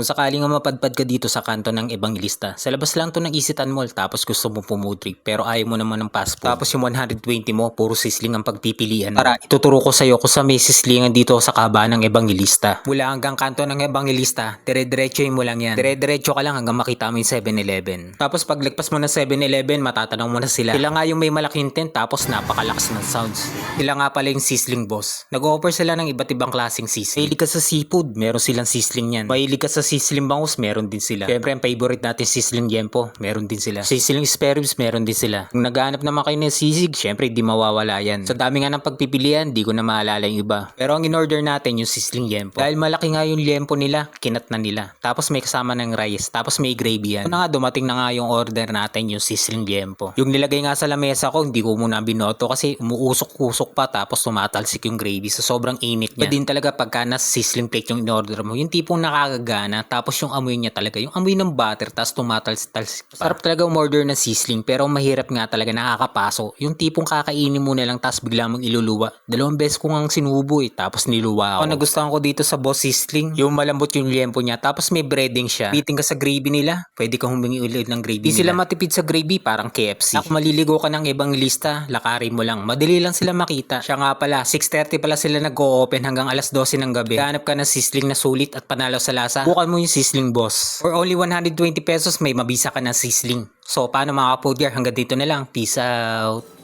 Kung sakaling nga mapadpad ka dito sa kanto ng Evangelista, sa labas lang to ng Isitan Mall tapos gusto mo pumudrip pero ayaw mo naman ng fast food. Tapos yung 120 mo, puro sisling ang pagpipilian mo. Tara, ituturo ko sa'yo kung sa may sislingan dito sa kahabaan ng Evangelista. Mula hanggang kanto ng Evangelista, dire-diretsoin mo lang yan. Dire-diretso ka lang hanggang makita mo yung 7-Eleven. Tapos paglagpas mo ng 7-Eleven, matatanong mo na sila. Sila nga yung may malaking tent tapos napakalakas ng sounds. Sila nga pala yung sisling boss. Nag-offer sila ng iba't ibang klaseng sisling. Mahilig ka sa seafood, meron silang sisling yan. Mahilig ka sa sisling bangus, meron din sila. Siyempre, ang favorite natin sisling yempo, meron din sila. Sisling spare ribs, meron din sila. Kung naghahanap naman kayo ng sisig, siyempre di mawawala yan. Sa dami nga ng pagpipilian, di ko na maalala yung iba. Pero ang in-order natin yung sisling yempo. Dahil malaki nga yung yempo nila, kinat na nila. Tapos may kasama ng rice, tapos may gravy yan. Na nga, dumating na nga yung order natin yung sisling yempo. Yung nilagay nga sa lamesa ko, hindi ko muna binoto kasi umuusok-usok pa tapos tumatalsik yung gravy sa sobrang init niya. Iba din talaga pagka nasa sisling plate yung in-order mo, yung tipong nakakagana tapos yung amoy niya talaga, yung amoy ng butter tapos tumatalsik pa. Sarap talaga umorder ng sisling pero mahirap nga talaga, nakakapaso. Yung tipong kakainin mo na lang tapos bigla mong iluluwa. 2 beses ko ngang sinubo tapos niluwa ako. Ang nagustuhan ko dito sa Boss Sisling, yung malambot yung liempo niya tapos may breading siya. Biting ka sa gravy nila, pwede kang humingi ulit ng gravy nila. Di sila matipid sa gravy, parang KFC. Kung maliligo ka ng Evangelista, lakarin mo lang. Madali lang sila makita. Siya nga pala, 6:30 pala sila nag-o-open hanggang alas 12 ng gabi. Hanap ka ng sisling na sulit at panalo sa lasa, bukan mo yung Sisling Boss. For only 120 pesos, may mabisa ka ng sisling. So, paano mga kapodyer? Hanggang dito na lang. Peace out.